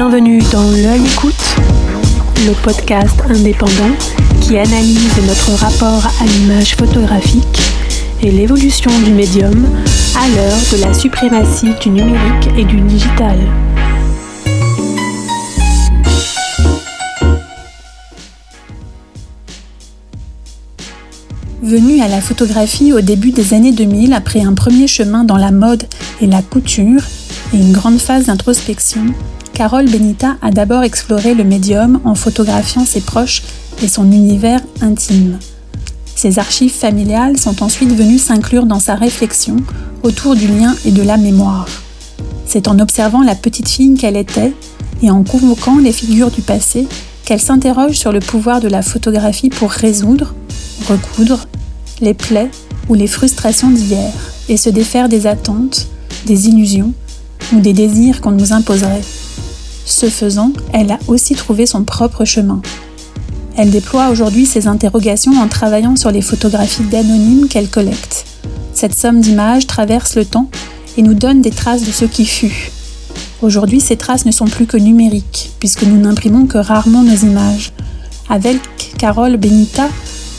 Bienvenue dans L'Œil Écoute, le podcast indépendant qui analyse notre rapport à l'image photographique et l'évolution du médium à l'heure de la suprématie du numérique et du digital. Venue à la photographie au début des années 2000 après un premier chemin dans la mode et la couture et une grande phase d'introspection, Carole Benita a d'abord exploré le médium en photographiant ses proches et son univers intime. Ses archives familiales sont ensuite venues s'inclure dans sa réflexion autour du lien et de la mémoire. C'est en observant la petite fille qu'elle était et en convoquant les figures du passé qu'elle s'interroge sur le pouvoir de la photographie pour résoudre, recoudre, les plaies ou les frustrations d'hier et se défaire des attentes, des illusions ou des désirs qu'on nous imposerait. Ce faisant, elle a aussi trouvé son propre chemin. Elle déploie aujourd'hui ses interrogations en travaillant sur les photographies d'anonymes qu'elle collecte. Cette somme d'images traverse le temps et nous donne des traces de ce qui fut. Aujourd'hui, ces traces ne sont plus que numériques, puisque nous n'imprimons que rarement nos images. Avec Carole Benita,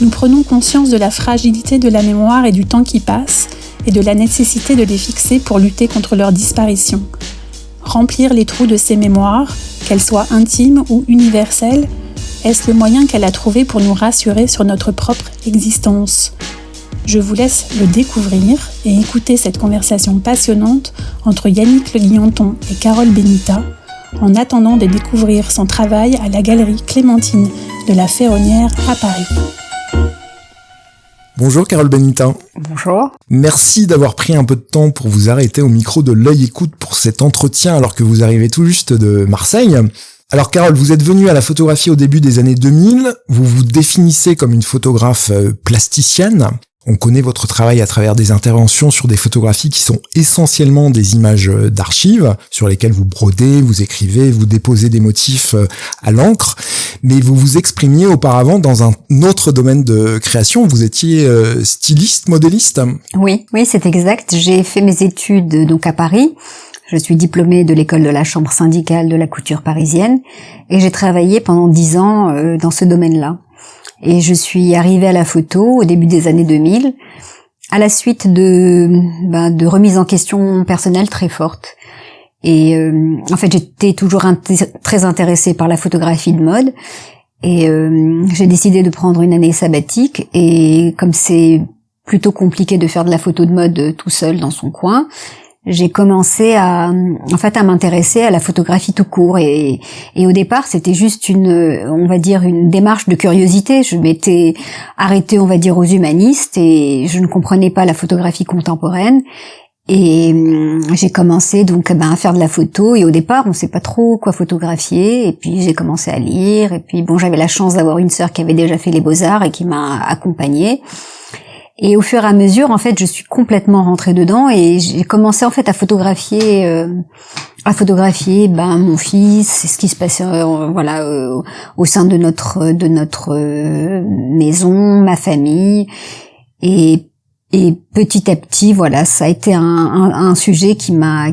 nous prenons conscience de la fragilité de la mémoire et du temps qui passe, et de la nécessité de les fixer pour lutter contre leur disparition. Remplir les trous de ces mémoires, qu'elles soient intimes ou universelles, est-ce le moyen qu'elle a trouvé pour nous rassurer sur notre propre existence ? Je vous laisse le découvrir et écouter cette conversation passionnante entre Yannick Le Guillanton et Carole Benita, en attendant de découvrir son travail à la galerie Clémentine de la Ferronnière à Paris. Bonjour Carole Benita. Bonjour. Merci d'avoir pris un peu de temps pour vous arrêter au micro de L'Œil Écoute pour cet entretien alors que vous arrivez tout juste de Marseille. Alors Carole, vous êtes venue à la photographie au début des années 2000, vous vous définissez comme une photographe plasticienne. On connaît votre travail à travers des interventions sur des photographies qui sont essentiellement des images d'archives, sur lesquelles vous brodez, vous écrivez, vous déposez des motifs à l'encre. Mais vous vous exprimiez auparavant dans un autre domaine de création. Vous étiez styliste, modéliste. Oui, c'est exact. J'ai fait mes études donc à Paris. Je suis diplômée de l'école de la chambre syndicale de la couture parisienne et j'ai travaillé pendant 10 ans dans ce domaine-là. Et je suis arrivée à la photo au début des années 2000 à la suite de remises en question personnelles très fortes. Et en fait, j'étais toujours très intéressée par la photographie de mode et j'ai décidé de prendre une année sabbatique. Et comme c'est plutôt compliqué de faire de la photo de mode tout seul dans son coin, j'ai commencé à m'intéresser à la photographie tout court et au départ c'était juste une démarche de curiosité. Je m'étais arrêtée aux humanistes et je ne comprenais pas la photographie contemporaine et j'ai commencé à faire de la photo et au départ on sait pas trop quoi photographier et puis j'ai commencé à lire et puis j'avais la chance d'avoir une sœur qui avait déjà fait les beaux-arts et qui m'a accompagnée. Et au fur et à mesure, en fait, je suis complètement rentrée dedans et j'ai commencé en fait à photographier mon fils, ce qui se passait au sein de notre maison, ma famille et petit à petit, ça a été un sujet qui m'a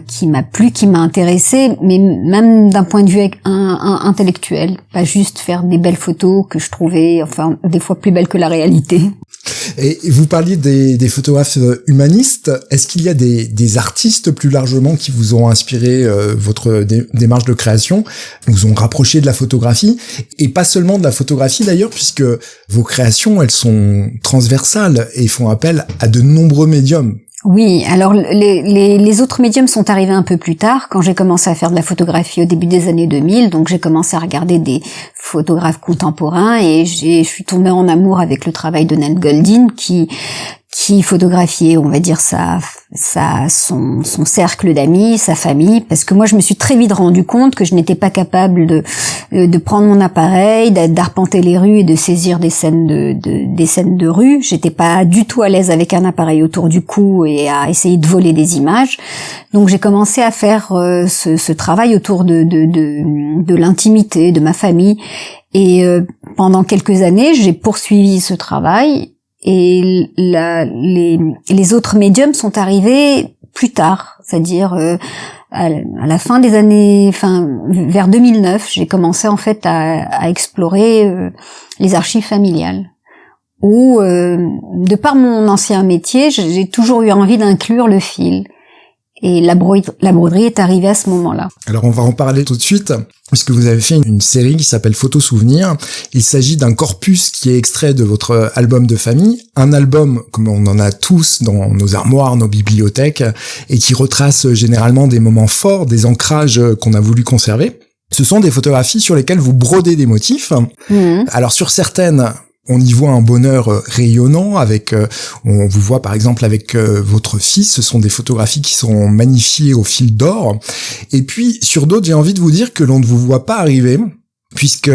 plu, qui m'a intéressée, mais même d'un point de vue intellectuel, pas juste faire des belles photos que je trouvais des fois plus belles que la réalité. Et vous parliez des photographes humanistes. Est-ce qu'il y a des artistes plus largement qui vous ont inspiré votre démarche de création, vous ont rapproché de la photographie et pas seulement de la photographie d'ailleurs, puisque vos créations elles sont transversales et font appel à de nombreux médiums. Oui, alors les autres médiums sont arrivés un peu plus tard, quand j'ai commencé à faire de la photographie au début des années 2000, donc j'ai commencé à regarder des photographes contemporains et je suis tombée en amour avec le travail de Nat Goldin qui photographiait, on va dire, son cercle d'amis, sa famille, parce que moi je me suis très vite rendu compte que je n'étais pas capable de prendre mon appareil, d'arpenter les rues et de saisir des scènes de rue. J'étais pas du tout à l'aise avec un appareil autour du cou et à essayer de voler des images. Donc j'ai commencé à faire ce travail autour de l'intimité, de ma famille. Et pendant quelques années, j'ai poursuivi ce travail. Et les autres médiums sont arrivés plus tard, c'est-à-dire à la fin des années, vers 2009, j'ai commencé en fait à explorer les archives familiales. Où, de par mon ancien métier, j'ai toujours eu envie d'inclure le fil. Et la broderie est arrivée à ce moment-là. Alors on va en parler tout de suite, puisque vous avez fait une série qui s'appelle Photos Souvenirs. Il s'agit d'un corpus qui est extrait de votre album de famille, un album comme on en a tous dans nos armoires, nos bibliothèques, et qui retrace généralement des moments forts, des ancrages qu'on a voulu conserver. Ce sont des photographies sur lesquelles vous brodez des motifs. Alors sur certaines, on y voit un bonheur rayonnant avec, on vous voit par exemple avec votre fils, ce sont des photographies qui sont magnifiées au fil d'or. Et puis sur d'autres, j'ai envie de vous dire que l'on ne vous voit pas arriver, puisque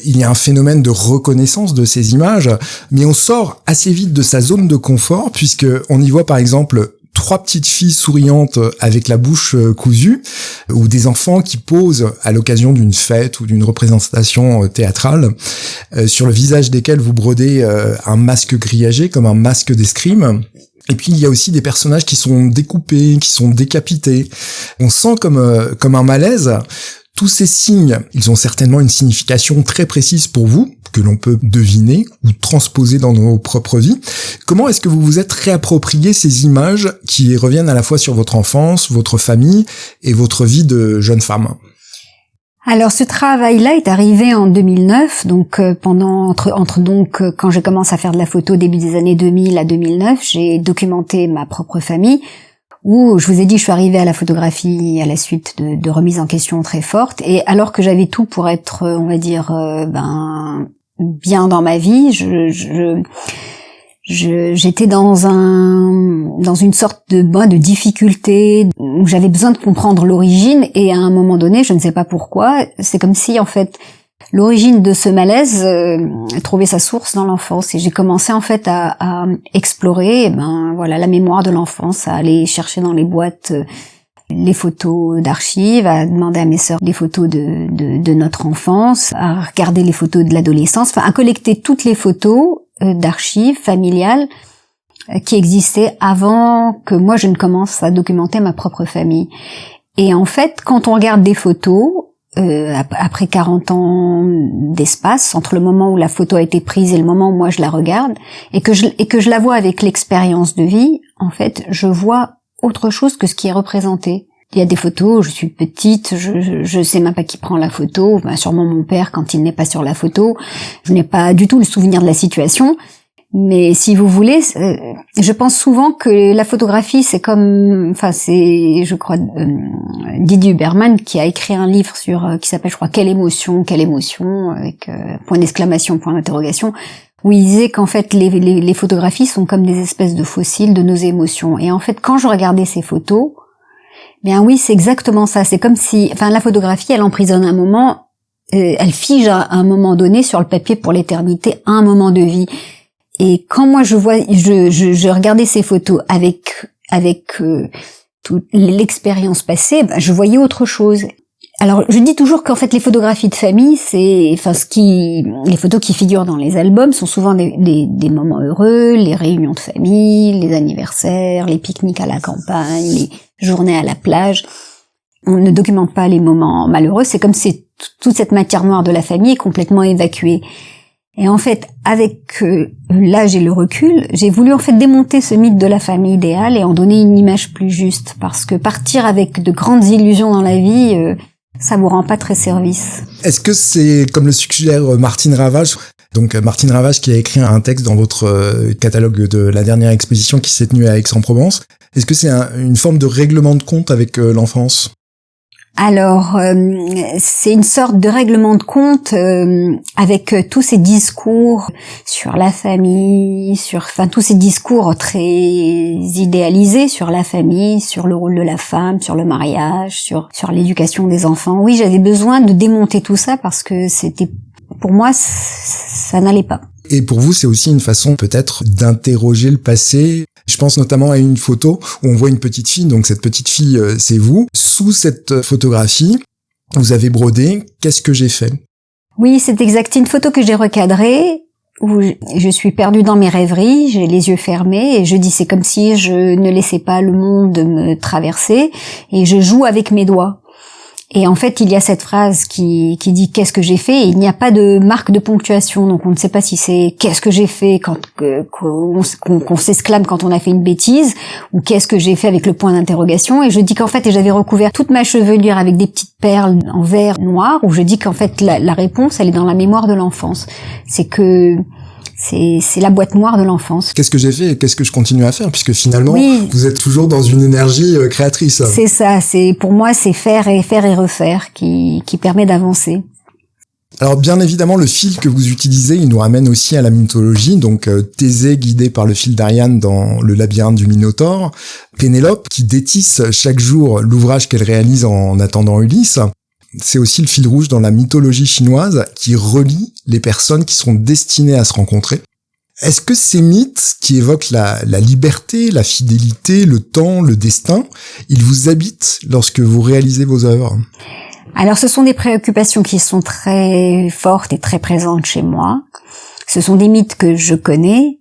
il y a un phénomène de reconnaissance de ces images, mais on sort assez vite de sa zone de confort, puisque on y voit par exemple 3 petites filles souriantes avec la bouche cousue, ou des enfants qui posent à l'occasion d'une fête ou d'une représentation théâtrale, sur le visage desquels vous brodez un masque grillagé comme un masque d'escrime. Et puis il y a aussi des personnages qui sont découpés, qui sont décapités. On sent comme un malaise. Tous ces signes, ils ont certainement une signification très précise pour vous, que l'on peut deviner ou transposer dans nos propres vies. Comment est-ce que vous vous êtes réapproprié ces images qui reviennent à la fois sur votre enfance, votre famille et votre vie de jeune femme ? Alors ce travail-là est arrivé en 2009, donc quand j'ai commencé à faire de la photo début des années 2000 à 2009, j'ai documenté ma propre famille. Où je vous ai dit, je suis arrivée à la photographie à la suite de remises en question très fortes, et alors que j'avais tout pour être, on va dire, bien dans ma vie, j'étais dans une sorte de difficulté où j'avais besoin de comprendre l'origine, et à un moment donné, je ne sais pas pourquoi, c'est comme si en fait l'origine de ce malaise trouvait sa source dans l'enfance, et j'ai commencé en fait à explorer la mémoire de l'enfance, à aller chercher dans les boîtes les photos d'archives, à demander à mes sœurs des photos de notre enfance, à regarder les photos de l'adolescence, à collecter toutes les photos d'archives familiales qui existaient avant que moi je ne commence à documenter ma propre famille. Et en fait, quand on regarde des photos, après 40 ans d'espace, entre le moment où la photo a été prise et le moment où moi je la regarde, et que je la vois avec l'expérience de vie, en fait, je vois autre chose que ce qui est représenté. Il y a des photos, je suis petite, je sais même pas qui prend la photo, sûrement mon père quand il n'est pas sur la photo, je n'ai pas du tout le souvenir de la situation. Mais si vous voulez, je pense souvent que la photographie, c'est je crois, Didier Huberman qui a écrit un livre qui s'appelle, je crois, quelle émotion, avec point d'exclamation, point d'interrogation, où il disait qu'en fait, les photographies sont comme des espèces de fossiles de nos émotions. Et en fait, quand je regardais ces photos, bien oui, c'est exactement ça. C'est comme si, la photographie, elle emprisonne un moment, elle fige à un moment donné sur le papier pour l'éternité, à un moment de vie. Et quand moi je regardais ces photos avec toute l'expérience passée, je voyais autre chose. Alors je dis toujours qu'en fait les photographies de famille, les photos qui figurent dans les albums sont souvent des moments heureux, les réunions de famille, les anniversaires, les pique-niques à la campagne, les journées à la plage. On ne documente pas les moments malheureux, c'est comme si toute cette matière noire de la famille est complètement évacuée. Et en fait, avec l'âge et le recul, j'ai voulu en fait démonter ce mythe de la famille idéale et en donner une image plus juste, parce que partir avec de grandes illusions dans la vie, ça vous rend pas très service. Est-ce que c'est comme le suggère Martine Ravage, donc Martine Ravage qui a écrit un texte dans votre catalogue de la dernière exposition qui s'est tenue à Aix-en-Provence, est-ce que c'est une forme de règlement de compte avec l'enfance ? Alors, c'est une sorte de règlement de compte avec tous ces discours sur la famille, tous ces discours très idéalisés sur la famille, sur le rôle de la femme, sur le mariage, sur l'éducation des enfants. Oui, j'avais besoin de démonter tout ça parce que pour moi, ça n'allait pas. Et pour vous, c'est aussi une façon peut-être d'interroger le passé. Je pense notamment à une photo où on voit une petite fille, donc cette petite fille, c'est vous. Sous cette photographie, vous avez brodé « Qu'est-ce que j'ai fait ?» Oui, c'est exact. Une photo que j'ai recadrée où je suis perdue dans mes rêveries, j'ai les yeux fermés et je dis c'est comme si je ne laissais pas le monde me traverser et je joue avec mes doigts. Et en fait, il y a cette phrase qui dit qu'est-ce que j'ai fait, et il n'y a pas de marque de ponctuation, donc on ne sait pas si c'est qu'est-ce que j'ai fait qu'on s'exclame quand on a fait une bêtise, ou qu'est-ce que j'ai fait avec le point d'interrogation. Et je dis qu'en fait, et j'avais recouvert toute ma chevelure avec des petites perles en vert noir, où je dis qu'en fait la réponse, elle est dans la mémoire de l'enfance. C'est que c'est la boîte noire de l'enfance. Qu'est-ce que j'ai fait et qu'est-ce que je continue à faire, puisque finalement, oui, vous êtes toujours dans une énergie créatrice. C'est ça, pour moi, c'est faire et refaire qui permet d'avancer. Alors bien évidemment, le fil que vous utilisez, il nous ramène aussi à la mythologie, donc Thésée guidé par le fil d'Ariane dans le labyrinthe du Minotaure, Pénélope qui détisse chaque jour l'ouvrage qu'elle réalise en attendant Ulysse. C'est aussi le fil rouge dans la mythologie chinoise qui relie les personnes qui sont destinées à se rencontrer. Est-ce que ces mythes qui évoquent la liberté, la fidélité, le temps, le destin, ils vous habitent lorsque vous réalisez vos œuvres ? Alors ce sont des préoccupations qui sont très fortes et très présentes chez moi. Ce sont des mythes que je connais,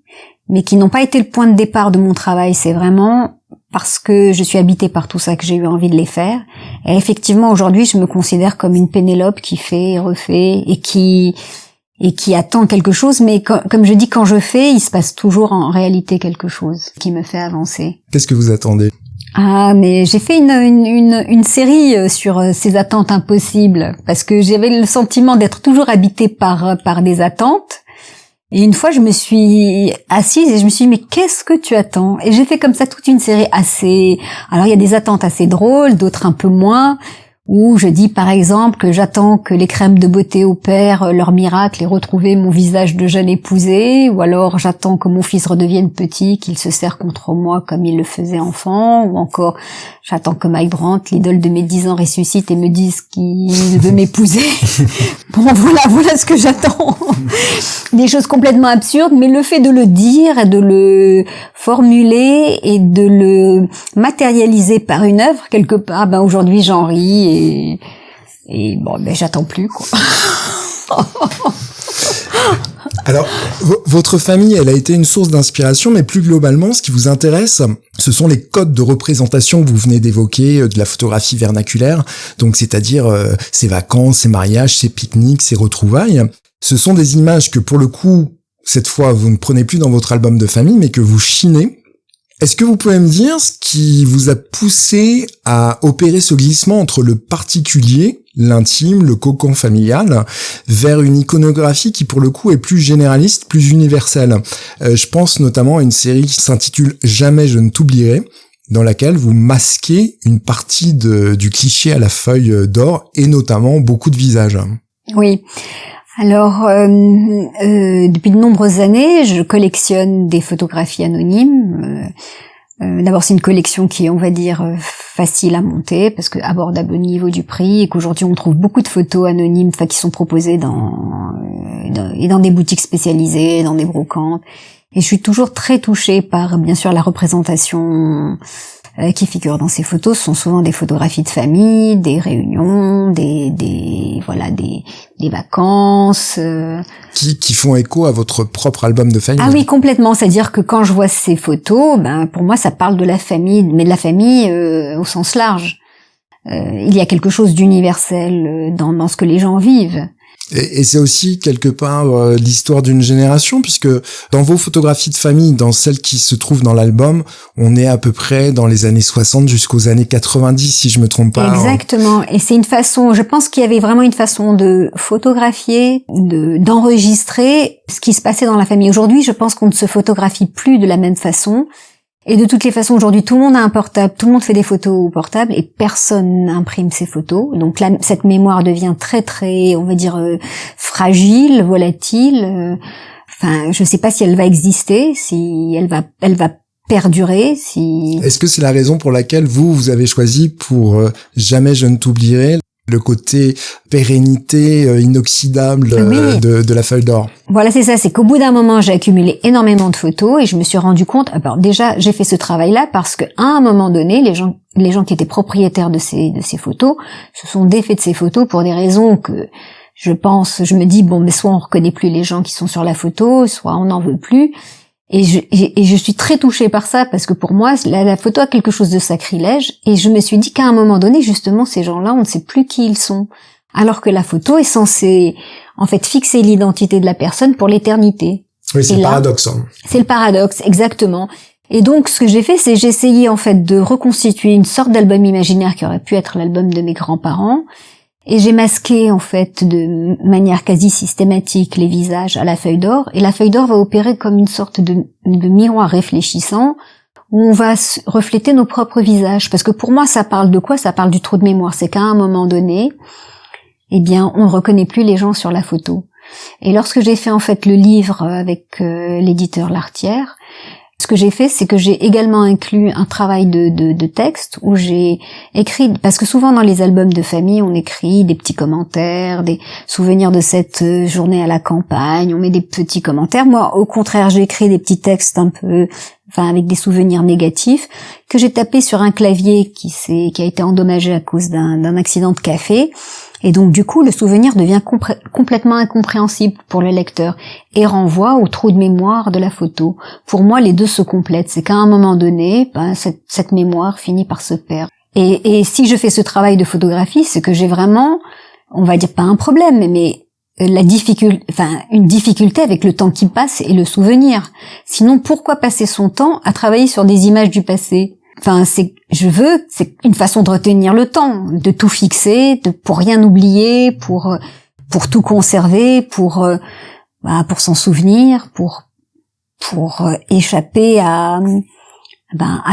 mais qui n'ont pas été le point de départ de mon travail. C'est vraiment parce que je suis habitée par tout ça que j'ai eu envie de les faire. Et effectivement, aujourd'hui, je me considère comme une Pénélope qui fait et refait et qui attend quelque chose. Mais comme je dis, quand je fais, il se passe toujours en réalité quelque chose qui me fait avancer. Qu'est-ce que vous attendez ? Ah, mais j'ai fait une série sur ces attentes impossibles parce que j'avais le sentiment d'être toujours habitée par des attentes. Et une fois, je me suis assise et je me suis dit, mais qu'est-ce que tu attends? Et j'ai fait comme ça toute une série alors il y a des attentes assez drôles, d'autres un peu moins, où je dis par exemple que j'attends que les crèmes de beauté opèrent leur miracle et retrouver mon visage de jeune épousée, ou alors j'attends que mon fils redevienne petit, qu'il se serre contre moi comme il le faisait enfant, ou encore j'attends que Mike Brandt, l'idole de mes 10 ans, ressuscite et me dise qu'il veut m'épouser. Bon, voilà ce que j'attends. Des choses complètement absurdes, mais le fait de le dire, de le formuler et de le matérialiser par une œuvre, quelque part, aujourd'hui j'en ris et bon, j'attends plus, quoi. Alors, votre famille, elle a été une source d'inspiration, mais plus globalement, ce qui vous intéresse, ce sont les codes de représentation que vous venez d'évoquer de la photographie vernaculaire, donc c'est-à-dire ses vacances, ses mariages, ses pique-niques, ses retrouvailles. Ce sont des images que, pour le coup, cette fois, vous ne prenez plus dans votre album de famille, mais que vous chinez. Est-ce que vous pouvez me dire ce qui vous a poussé à opérer ce glissement entre le particulier, l'intime, le cocon familial, vers une iconographie qui, pour le coup, est plus généraliste, plus universelle? Je pense notamment à une série qui s'intitule « Jamais je ne t'oublierai », dans laquelle vous masquez une partie du cliché à la feuille d'or, et notamment beaucoup de visages. Oui. Alors, depuis de nombreuses années, je collectionne des photographies anonymes. D'abord, c'est une collection qui est, on va dire, facile à monter, parce que abordable au niveau du prix, et qu'aujourd'hui on trouve beaucoup de photos anonymes, qui sont proposées dans des boutiques spécialisées, dans des brocantes. Et je suis toujours très touchée par, bien sûr, la représentation qui figurent dans ces photos. Ce sont souvent des photographies de famille, des réunions, des vacances. Qui font écho à votre propre album de famille. Ah oui, complètement. C'est-à-dire que quand je vois ces photos, pour moi, ça parle de la famille, mais de la famille au sens large. Il y a quelque chose d'universel dans ce que les gens vivent. Et c'est aussi quelque part l'histoire d'une génération, puisque dans vos photographies de famille, dans celles qui se trouvent dans l'album, on est à peu près dans les années 60 jusqu'aux années 90, si je me trompe pas. Exactement. Et c'est une façon, je pense qu'il y avait vraiment une façon de photographier, d'enregistrer ce qui se passait dans la famille. Aujourd'hui, je pense qu'on ne se photographie plus de la même façon. Et de toutes les façons, aujourd'hui, tout le monde a un portable, tout le monde fait des photos au portable et personne n'imprime ses photos. Donc là, cette mémoire devient très, très, on va dire, fragile, volatile. Je sais pas si elle va exister, si elle va perdurer, si... Est-ce que c'est la raison pour laquelle vous avez choisi pour Jamais je ne t'oublierai le côté pérennité inoxydable de la feuille d'or? Voilà, c'est ça, c'est qu'au bout d'un moment, j'ai accumulé énormément de photos et je me suis rendu compte, déjà, j'ai fait ce travail-là parce qu'à un moment donné, les gens qui étaient propriétaires de ces photos se sont défaits de ces photos pour des raisons que je me dis bon, mais soit on reconnaît plus les gens qui sont sur la photo, soit on n'en veut plus. Et je suis très touchée par ça parce que pour moi, la photo a quelque chose de sacrilège. Et je me suis dit qu'à un moment donné, justement, ces gens-là, on ne sait plus qui ils sont. Alors que la photo est censée, en fait, fixer l'identité de la personne pour l'éternité. Oui, c'est le paradoxe. Hein. C'est le paradoxe, exactement. Et donc, ce que j'ai fait, c'est j'ai essayé, en fait, de reconstituer une sorte d'album imaginaire qui aurait pu être l'album de mes grands-parents. Et j'ai masqué, en fait, de manière quasi systématique les visages à la feuille d'or. Et la feuille d'or va opérer comme une sorte de miroir réfléchissant où on va refléter nos propres visages. Parce que pour moi, ça parle de quoi? Ça parle du trou de mémoire. C'est qu'à un moment donné, eh bien, on ne reconnaît plus les gens sur la photo. Et lorsque j'ai fait, en fait, le livre avec l'éditeur Lartière, ce que j'ai fait, c'est que j'ai également inclus un travail de texte où j'ai écrit, parce que souvent dans les albums de famille, on écrit des petits commentaires, des souvenirs de cette journée à la campagne, on met des petits commentaires. Moi, au contraire, j'ai écrit des petits textes un peu, avec des souvenirs négatifs, que j'ai tapé sur un clavier qui a été endommagé à cause d'un accident de café. Et donc, du coup, le souvenir devient complètement incompréhensible pour le lecteur et renvoie au trou de mémoire de la photo. Pour moi, les deux se complètent. C'est qu'à un moment donné, cette mémoire finit par se perdre. Et si je fais ce travail de photographie, c'est que j'ai vraiment, on va dire pas un problème, mais une difficulté avec le temps qui passe et le souvenir. Sinon, pourquoi passer son temps à travailler sur des images du passé? C'est une façon de retenir le temps, de tout fixer, pour rien oublier, pour tout conserver, pour s'en souvenir, pour échapper à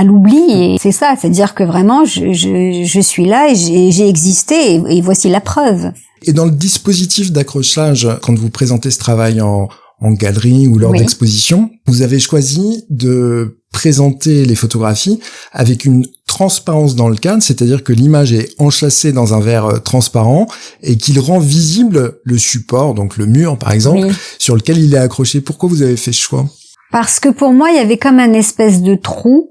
l'oubli. Et c'est ça, c'est-à-dire que vraiment, je suis là et j'ai existé et voici la preuve. Et dans le dispositif d'accrochage, quand vous présentez ce travail en galerie ou lors d'exposition, vous avez choisi de présenter les photographies avec une transparence dans le cadre, c'est-à-dire que l'image est enchâssée dans un verre transparent et qu'il rend visible le support, donc le mur par exemple, sur lequel il est accroché. Pourquoi vous avez fait ce choix? Parce que pour moi, il y avait comme un espèce de trou,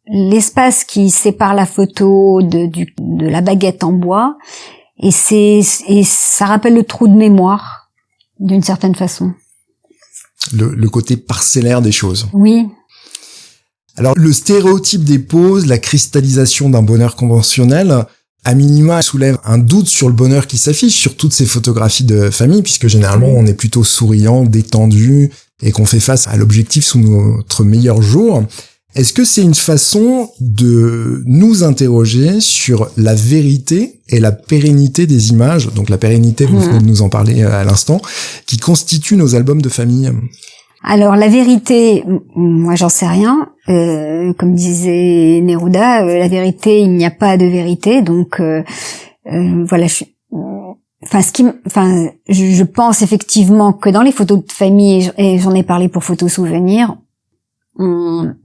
l'espace qui sépare la photo de la baguette en bois, et ça rappelle le trou de mémoire, d'une certaine façon. Le côté parcellaire des choses. Oui. Alors, le stéréotype des poses, la cristallisation d'un bonheur conventionnel, à minima, soulève un doute sur le bonheur qui s'affiche sur toutes ces photographies de famille, puisque généralement, on est plutôt souriant, détendu, et qu'on fait face à l'objectif sous notre meilleur jour. Est-ce que c'est une façon de nous interroger sur la vérité et la pérennité des images, donc la pérennité, vous venez de nous en parler à l'instant, qui constituent nos albums de famille? Alors la vérité, moi j'en sais rien. Comme disait Neruda, la vérité, il n'y a pas de vérité. Donc voilà. Je pense effectivement que dans les photos de famille, et j'en ai parlé pour Photos Souvenirs,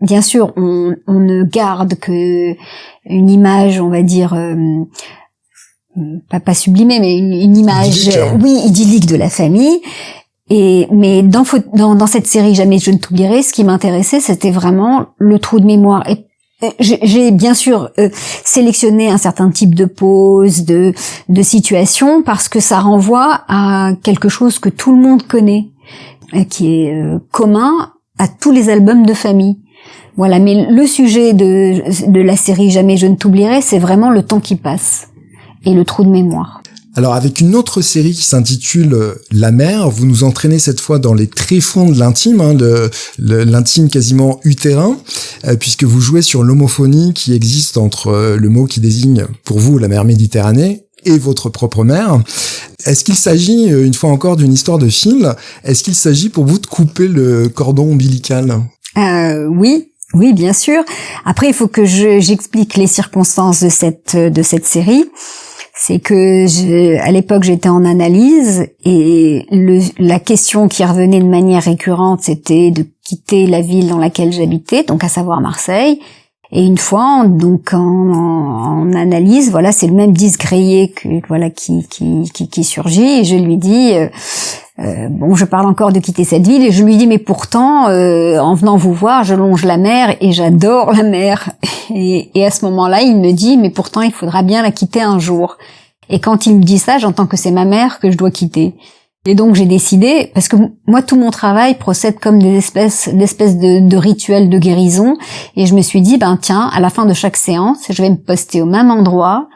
bien sûr, on ne garde que une image, on va dire, pas sublimée, mais une image, idyllique de la famille. Mais dans cette série Jamais je ne t'oublierai, ce qui m'intéressait, c'était vraiment le trou de mémoire. Et j'ai bien sûr sélectionné un certain type de pose, de situation, parce que ça renvoie à quelque chose que tout le monde connaît, qui est commun à tous les albums de famille. Voilà, mais le sujet de la série Jamais je ne t'oublierai, c'est vraiment le temps qui passe et le trou de mémoire. Alors avec une autre série qui s'intitule La Mer, vous nous entraînez cette fois dans les tréfonds de l'intime, l'intime quasiment utérin, puisque vous jouez sur l'homophonie qui existe entre le mot qui désigne pour vous la mer Méditerranée et votre propre mer. Est-ce qu'il s'agit, une fois encore, d'une histoire de fil? Est-ce qu'il s'agit pour vous de couper le cordon ombilical? Oui, bien sûr. Après, il faut que j'explique les circonstances de cette série. C'est que à l'époque j'étais en analyse et la question qui revenait de manière récurrente, c'était de quitter la ville dans laquelle j'habitais, donc à savoir Marseille. Et une fois, donc en analyse, voilà, c'est le même disque rayé qui surgit. Et je lui dis, je parle encore de quitter cette ville. Et je lui dis, mais pourtant, en venant vous voir, je longe la mer et j'adore la mer. Et à ce moment-là, il me dit, mais pourtant, il faudra bien la quitter un jour. Et quand il me dit ça, j'entends que c'est ma mère que je dois quitter. Et donc j'ai décidé, parce que moi tout mon travail procède comme des espèces de rituels de guérison, et je me suis dit, tiens, à la fin de chaque séance, je vais me poster au même endroit.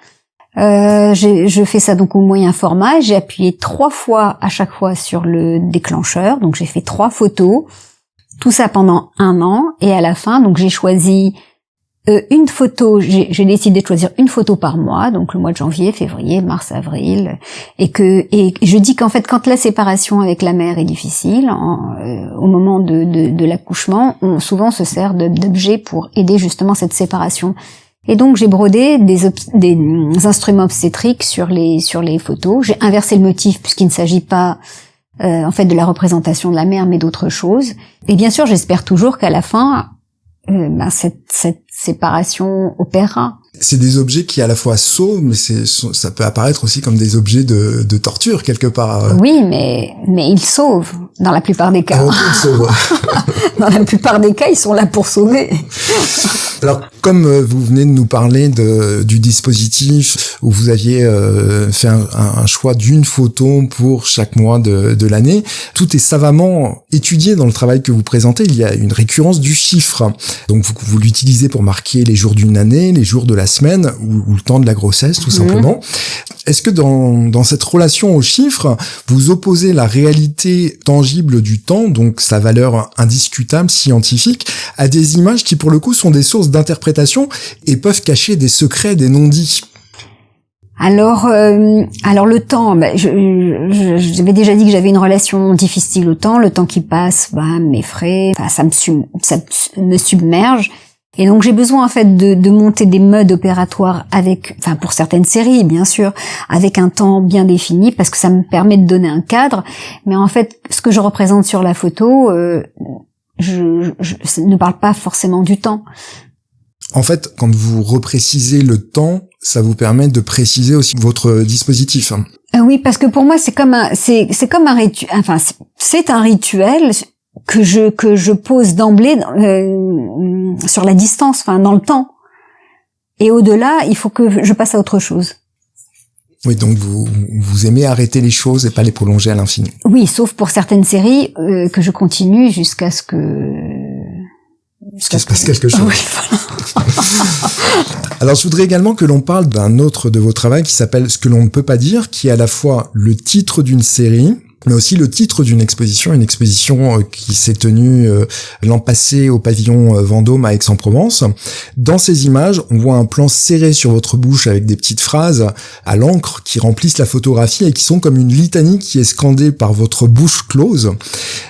Je fais ça donc au moyen format, j'ai appuyé 3 fois à chaque fois sur le déclencheur, donc j'ai fait 3 photos, tout ça pendant 1 an, et à la fin, donc j'ai choisi une photo, j'ai décidé de choisir une photo par mois, donc le mois de janvier, février, mars, avril, et je dis qu'en fait, quand la séparation avec la mère est difficile, au moment de l'accouchement, on souvent se sert d'objets pour aider justement cette séparation. Et donc j'ai brodé des instruments obstétriques sur les photos. J'ai inversé le motif puisqu'il ne s'agit pas en fait de la représentation de la mère, mais d'autre chose. Et bien sûr, j'espère toujours qu'à la fin, cette séparation opérera. C'est des objets qui à la fois sauvent, mais ça peut apparaître aussi comme des objets de torture quelque part. Oui, mais ils sauvent dans la plupart des cas. Ils sauvent. Dans la plupart des cas, ils sont là pour sauver. Alors, comme vous venez de nous parler du dispositif où vous aviez fait un choix d'une photo pour chaque mois de l'année, tout est savamment étudié dans le travail que vous présentez. Il y a une récurrence du chiffre. Donc, vous l'utilisez pour marquer les jours d'une année, les jours de la semaine ou le temps de la grossesse, tout simplement. Est-ce que dans cette relation au chiffre, vous opposez la réalité tangible du temps, donc sa valeur indiscutable, scientifique, à des images qui, pour le coup, sont des sources d'interprétation et peuvent cacher des secrets, des non-dits? Alors le temps, j'avais déjà dit que j'avais une relation difficile au temps. Le temps qui passe, m'effraie, ça me submerge. Et donc j'ai besoin en fait de monter des modes opératoires pour certaines séries bien sûr, avec un temps bien défini parce que ça me permet de donner un cadre. Mais en fait, ce que je représente sur la photo, je ne parle pas forcément du temps. En fait, quand vous reprécisez le temps, ça vous permet de préciser aussi votre dispositif. Oui, parce que pour moi c'est comme un rituel. Enfin, c'est un rituel que je pose d'emblée sur la distance, dans le temps. Et au-delà, il faut que je passe à autre chose. Oui, donc vous aimez arrêter les choses et pas les prolonger à l'infini. Oui, sauf pour certaines séries que je continue jusqu'à ce que se passe quelque chose. Oui, voilà. Alors, je voudrais également que l'on parle d'un autre de vos travaux qui s'appelle Ce que l'on ne peut pas dire, qui est à la fois le titre d'une série, mais aussi le titre d'une exposition, une exposition qui s'est tenue l'an passé au pavillon Vendôme à Aix-en-Provence. Dans ces images, on voit un plan serré sur votre bouche avec des petites phrases à l'encre qui remplissent la photographie et qui sont comme une litanie qui est scandée par votre bouche close.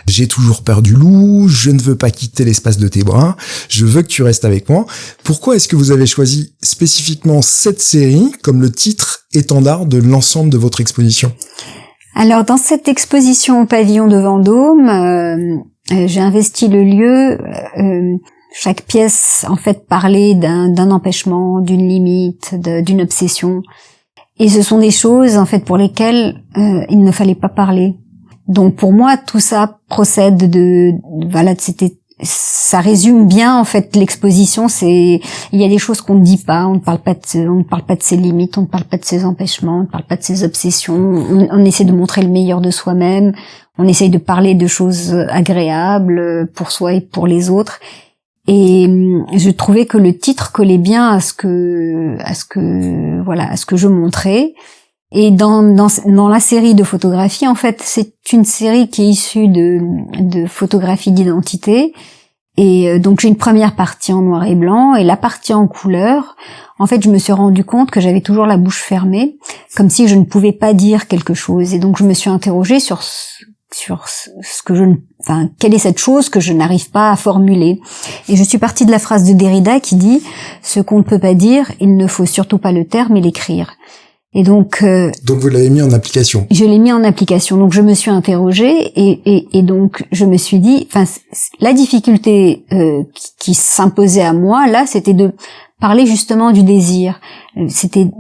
J'ai toujours peur du loup, je ne veux pas quitter l'espace de tes bras, je veux que tu restes avec moi. Pourquoi est-ce que vous avez choisi spécifiquement cette série comme le titre étendard de l'ensemble de votre exposition ? Alors, dans cette exposition au pavillon de Vendôme, j'ai investi le lieu. Chaque pièce, en fait, parlait d'un empêchement, d'une limite, d'une obsession. Et ce sont des choses, en fait, pour lesquelles il ne fallait pas parler. Donc, pour moi, tout ça procède ça résume bien en fait l'exposition. Il y a des choses qu'on ne dit pas, on ne parle pas de ses limites, on ne parle pas de ses empêchements, on ne parle pas de ses obsessions. On essaie de montrer le meilleur de soi-même, on essaie de parler de choses agréables pour soi et pour les autres. Et je trouvais que le titre collait bien à ce que je montrais. Et dans la série de photographies, en fait, c'est une série qui est issue de photographies d'identité. Et donc j'ai une première partie en noir et blanc et la partie en couleur. En fait, je me suis rendu compte que j'avais toujours la bouche fermée, comme si je ne pouvais pas dire quelque chose. Et donc je me suis interrogée sur ce que quelle est cette chose que je n'arrive pas à formuler. Et je suis partie de la phrase de Derrida qui dit « Ce qu'on ne peut pas dire, il ne faut surtout pas le taire mais l'écrire ». Et donc vous l'avez mis en application. Je l'ai mis en application. Donc je me suis interrogée et donc je me suis dit, la difficulté qui s'imposait à moi là, c'était de parler justement du désir. C'était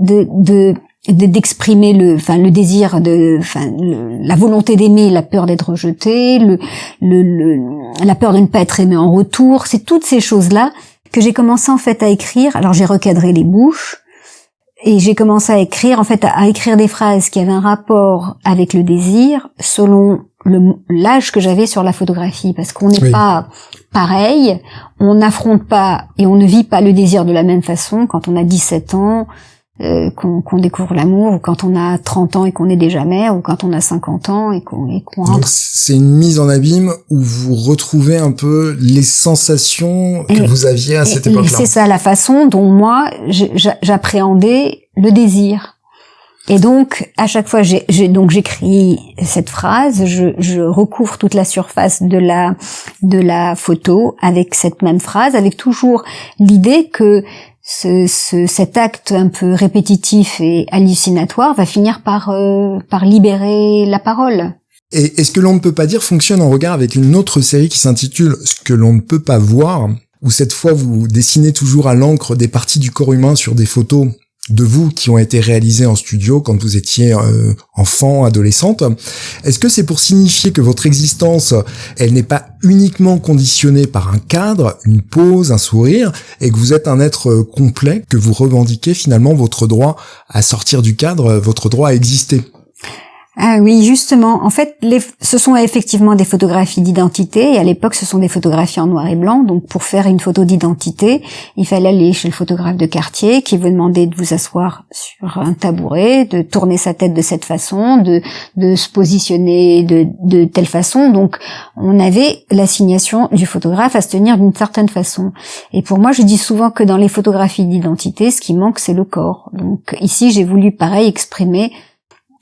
d'exprimer le désir la volonté d'aimer, la peur d'être rejeté, la peur de ne pas être aimé en retour. C'est toutes ces choses là que j'ai commencé en fait à écrire. Alors j'ai recadré les bouches. Et j'ai commencé à écrire, à écrire des phrases qui avaient un rapport avec le désir selon l'âge que j'avais sur la photographie, parce qu'on n'est pas pareil, on n'affronte pas et on ne vit pas le désir de la même façon quand on a 17 ans, qu'on découvre l'amour, ou quand on a 30 ans et qu'on est déjà mère, ou quand on a 50 ans et qu'on rentre. Donc c'est une mise en abîme où vous retrouvez un peu les sensations que vous aviez à cette époque-là. C'est ça la façon dont moi j'appréhendais le désir. Et donc à chaque fois j'écris cette phrase, je recouvre toute la surface de la photo avec cette même phrase, avec toujours l'idée que cet acte un peu répétitif et hallucinatoire va finir par libérer la parole. Et ce que l'on ne peut pas dire fonctionne en regard avec une autre série qui s'intitule Ce que l'on ne peut pas voir, où cette fois vous dessinez toujours à l'encre des parties du corps humain sur des photos de vous qui ont été réalisées en studio quand vous étiez enfant, adolescente. Est-ce que c'est pour signifier que votre existence, elle n'est pas uniquement conditionnée par un cadre, une pose, un sourire, et que vous êtes un être complet, que vous revendiquez finalement votre droit à sortir du cadre, votre droit à exister? Ah oui, justement. En fait, ce sont effectivement des photographies d'identité, et à l'époque, ce sont des photographies en noir et blanc. Donc, pour faire une photo d'identité, il fallait aller chez le photographe de quartier, qui vous demandait de vous asseoir sur un tabouret, de tourner sa tête de cette façon, de se positionner de telle façon. Donc, on avait l'assignation du photographe à se tenir d'une certaine façon. Et pour moi, je dis souvent que dans les photographies d'identité, ce qui manque, c'est le corps. Donc, ici, j'ai voulu, pareil, exprimer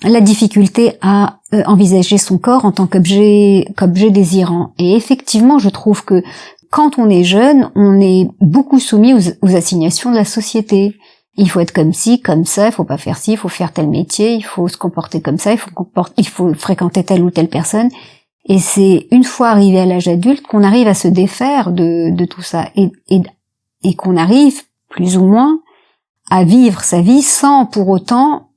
la difficulté à envisager son corps en tant qu'objet désirant. Et effectivement, je trouve que quand on est jeune, on est beaucoup soumis aux assignations de la société. Il faut être comme ci, comme ça, il faut pas faire ci, il faut faire tel métier, il faut se comporter comme ça, il faut fréquenter telle ou telle personne. Et c'est une fois arrivé à l'âge adulte qu'on arrive à se défaire de tout ça et qu'on arrive plus ou moins à vivre sa vie sans pour autant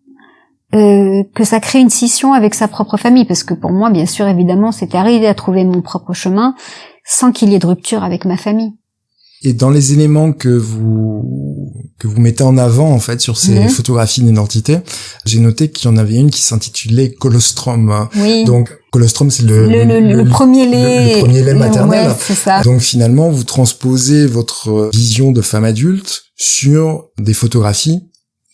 que ça crée une scission avec sa propre famille, parce que pour moi, bien sûr, évidemment, c'était arrivé à trouver mon propre chemin sans qu'il y ait de rupture avec ma famille. Et dans les éléments que vous mettez en avant, en fait, sur ces photographies d'identité, j'ai noté qu'il y en avait une qui s'intitulait Colostrum. Oui. Donc, colostrum, c'est le premier lait. Le premier lait maternel. Ouais, c'est ça. Donc, finalement, vous transposez votre vision de femme adulte sur des photographies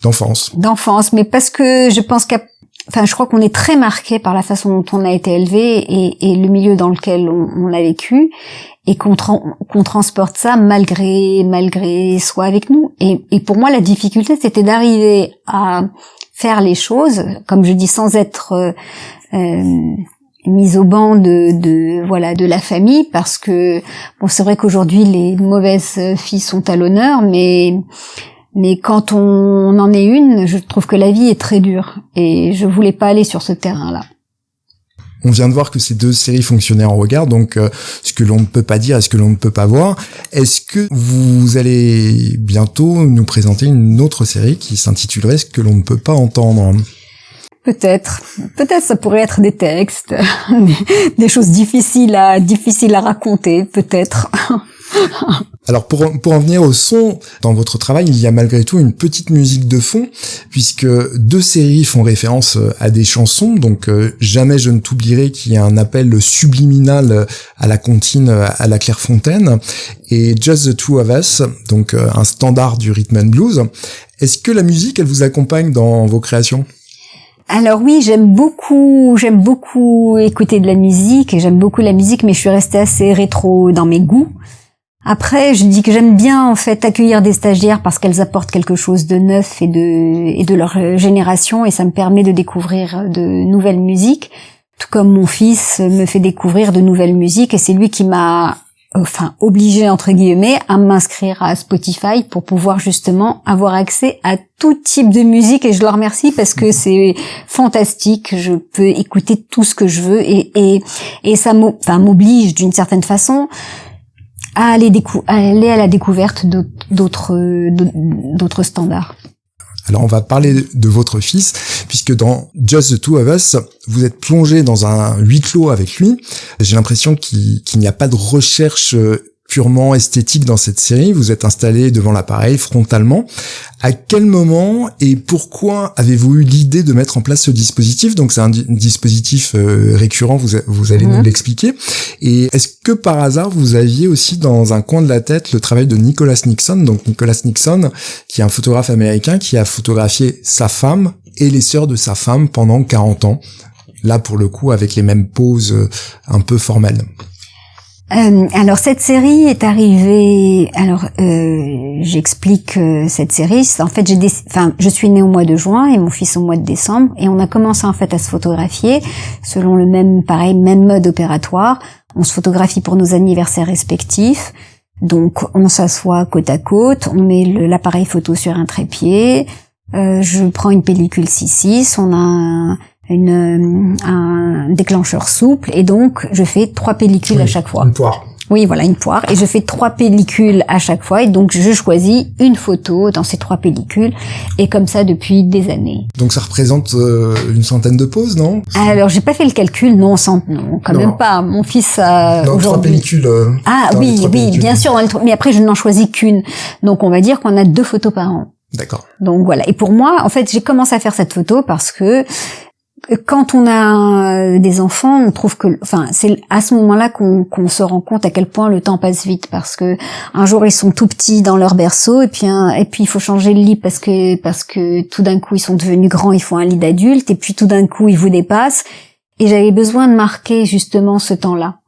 d'enfance, mais parce que je pense je crois qu'on est très marqué par la façon dont on a été élevé et le milieu dans lequel on a vécu, et qu'on transporte ça malgré soi avec nous. Et pour moi, la difficulté, c'était d'arriver à faire les choses, comme je dis, sans être mise au banc de la famille, parce que bon, c'est vrai qu'aujourd'hui les mauvaises filles sont à l'honneur, mais quand on en est une, je trouve que la vie est très dure, et je voulais pas aller sur ce terrain-là. On vient de voir que ces deux séries fonctionnaient en regard, donc ce que l'on ne peut pas dire et ce que l'on ne peut pas voir. Est-ce que vous allez bientôt nous présenter une autre série qui s'intitulerait Ce que l'on ne peut pas entendre ? Peut-être ça pourrait être des textes, des choses difficiles à raconter, peut-être. Alors pour en venir au son, dans votre travail, il y a malgré tout une petite musique de fond, puisque deux séries font référence à des chansons, donc Jamais je ne t'oublierai, qui est un appel subliminal à la comptine à la Clairefontaine, et Just the Two of Us, donc un standard du rhythm and blues. Est-ce que la musique, elle vous accompagne dans vos créations ? Alors oui, j'aime beaucoup écouter de la musique, et j'aime beaucoup la musique, mais je suis restée assez rétro dans mes goûts. Après, je dis que j'aime bien en fait accueillir des stagiaires parce qu'elles apportent quelque chose de neuf et de leur génération, et ça me permet de découvrir de nouvelles musiques, tout comme mon fils me fait découvrir de nouvelles musiques, et c'est lui qui m'a obligé entre guillemets à m'inscrire à Spotify pour pouvoir justement avoir accès à tout type de musique, et je le remercie parce que c'est fantastique. Je peux écouter tout ce que je veux, et ça m'oblige d'une certaine façon à aller à la découverte d'autres standards. Alors on va parler de votre fils, puisque dans Just the Two of Us, vous êtes plongé dans un huis clos avec lui. J'ai l'impression qu'il n'y a pas de recherche purement esthétique dans cette série. Vous êtes installé devant l'appareil frontalement. À quel moment et pourquoi avez-vous eu l'idée de mettre en place ce dispositif? Donc c'est un dispositif récurrent, vous allez nous l'expliquer. Et est-ce que par hasard vous aviez aussi dans un coin de la tête le travail de Nicholas Nixon? Donc Nicholas Nixon, qui est un photographe américain qui a photographié sa femme et les sœurs de sa femme pendant 40 ans. Là pour le coup avec les mêmes poses un peu formelles. Alors cette série est arrivée. Alors j'explique cette série. En fait, je suis née au mois de juin et mon fils au mois de décembre, et on a commencé en fait à se photographier selon le même mode opératoire. On se photographie pour nos anniversaires respectifs. Donc on s'assoit côte à côte, on met l'appareil photo sur un trépied. Je prends une pellicule 6.6. On a un déclencheur souple, et donc je fais 3 pellicules à chaque fois. Une poire. Oui, voilà, une poire, et je fais 3 pellicules à chaque fois, et donc je choisis une photo dans ces 3 pellicules, et comme ça depuis des années. Donc ça représente une centaine de poses, non? Alors j'ai pas fait le calcul, non, quand même pas. Mon fils a dans aujourd'hui 3 pellicules. Oui, bien sûr, mais après je n'en choisis qu'une. Donc on va dire qu'on a 2 photos par an. D'accord. Donc voilà. Et pour moi, en fait, j'ai commencé à faire cette photo parce que quand on a des enfants, on trouve que, c'est à ce moment-là qu'on se rend compte à quel point le temps passe vite, parce que un jour ils sont tout petits dans leur berceau, et puis il faut changer le lit parce que tout d'un coup ils sont devenus grands, ils font un lit d'adulte, et puis tout d'un coup ils vous dépassent, et j'avais besoin de marquer justement ce temps-là.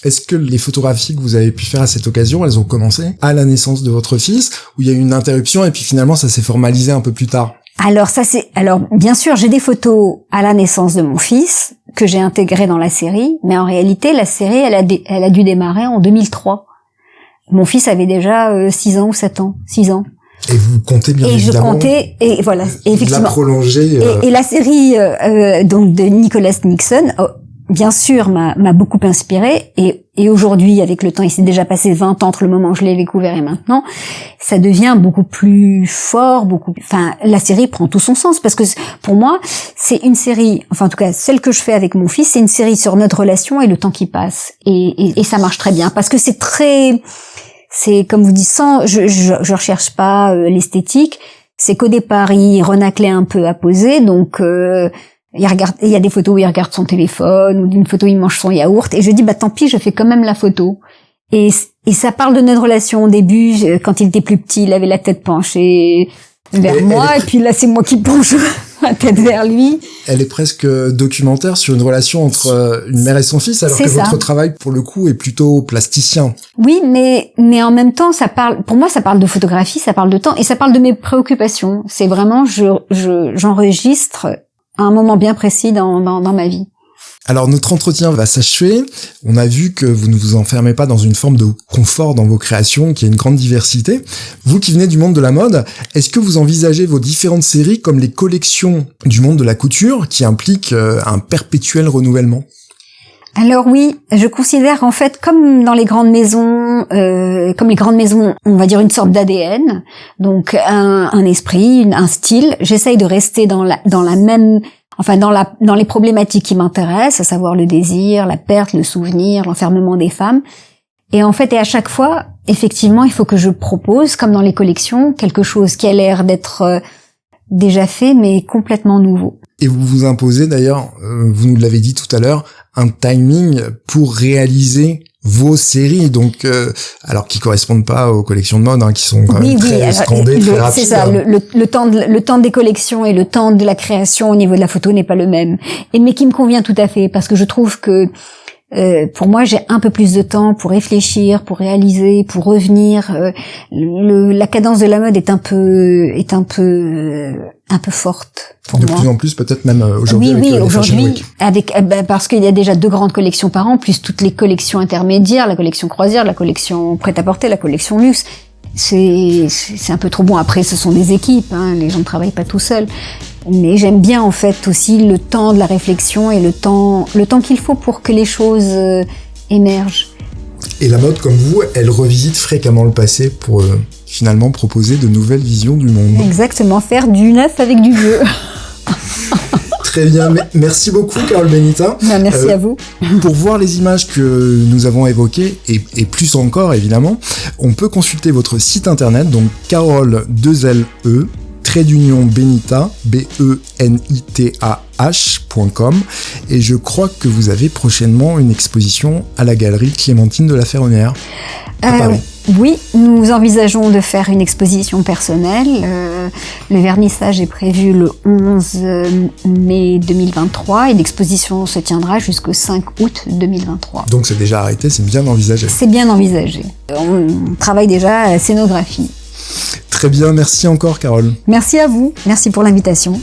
Est-ce que les photographies que vous avez pu faire à cette occasion, elles ont commencé à la naissance de votre fils, ou il y a eu une interruption et puis finalement ça s'est formalisé un peu plus tard? Alors bien sûr, j'ai des photos à la naissance de mon fils que j'ai intégrées dans la série, mais en réalité la série elle a dû démarrer en 2003. Mon fils avait déjà 6 ans ou 7 ans, 6 ans. Et vous comptez bien évidemment. Et je comptais, et voilà, effectivement. La prolonger. Et la série donc de Nicholas Nixon, bien sûr, m'a beaucoup inspirée, et aujourd'hui, avec le temps, il s'est déjà passé 20 ans entre le moment où je l'ai découvert et maintenant, ça devient beaucoup plus fort, la série prend tout son sens, parce que pour moi, c'est une série, en tout cas, celle que je fais avec mon fils, c'est une série sur notre relation et le temps qui passe, et ça marche très bien, parce que c'est comme vous dites, je recherche pas l'esthétique, c'est qu'au départ, il renaclait un peu à poser, donc, il y a des photos où il regarde son téléphone, ou d'une photo où il mange son yaourt, et je dis tant pis, je fais quand même la photo. Et ça parle de notre relation au début. Quand il était plus petit, il avait la tête penchée vers moi, et puis là c'est moi qui penche la tête vers lui. Elle est presque documentaire sur une relation entre une mère et son fils, alors que votre travail pour le coup est plutôt plasticien. Oui, mais en même temps pour moi ça parle de photographie, ça parle de temps, et ça parle de mes préoccupations. C'est vraiment j'enregistre à un moment bien précis dans ma vie. Alors notre entretien va s'achever. On a vu que vous ne vous enfermez pas dans une forme de confort dans vos créations, qu'il y a une grande diversité. Vous qui venez du monde de la mode, est-ce que vous envisagez vos différentes séries comme les collections du monde de la couture, qui impliquent un perpétuel renouvellement? Alors oui, je considère en fait comme dans les grandes maisons, on va dire une sorte d'ADN, donc un esprit, un style. J'essaye de rester dans les problématiques qui m'intéressent, à savoir le désir, la perte, le souvenir, l'enfermement des femmes. Et en fait, à chaque fois, effectivement, il faut que je propose, comme dans les collections, quelque chose qui a l'air d'être déjà fait, mais complètement nouveau. Et vous vous imposez d'ailleurs, vous nous l'avez dit tout à l'heure, un timing pour réaliser vos séries, donc alors qui correspondent pas aux collections de mode, qui sont quand même très scandées, très rapides. C'est ça, le temps des collections et le temps de la création au niveau de la photo n'est pas le même, mais qui me convient tout à fait, parce que je trouve que pour moi, j'ai un peu plus de temps pour réfléchir, pour réaliser, pour revenir. La cadence de la mode est un peu forte pour moi. De plus en plus, peut-être même aujourd'hui. Oui, aujourd'hui, parce qu'il y a déjà 2 grandes collections par an, plus toutes les collections intermédiaires, la collection croisière, la collection prêt-à-porter, la collection luxe. C'est un peu trop bon. Après, ce sont des équipes, les gens ne travaillent pas tout seuls. Mais j'aime bien en fait aussi le temps de la réflexion et le temps qu'il faut pour que les choses émergent. Et la mode, comme vous, elle revisite fréquemment le passé pour finalement proposer de nouvelles visions du monde. Exactement, faire du neuf avec du vieux. Très bien, merci beaucoup Carole Benita. Merci à vous. Pour voir les images que nous avons évoquées, et plus encore évidemment, on peut consulter votre site internet, donc Carole, 2LE, Benita, BENITAH.com, et je crois que vous avez prochainement une exposition à la galerie Clémentine de la Ferronnière à Paris. Oui, nous envisageons de faire une exposition personnelle. Le vernissage est prévu le 11 mai 2023 et l'exposition se tiendra jusqu'au 5 août 2023. Donc c'est déjà arrêté, c'est bien envisagé. C'est bien envisagé. On travaille déjà à la scénographie. Très bien, merci encore Carole. Merci à vous, merci pour l'invitation.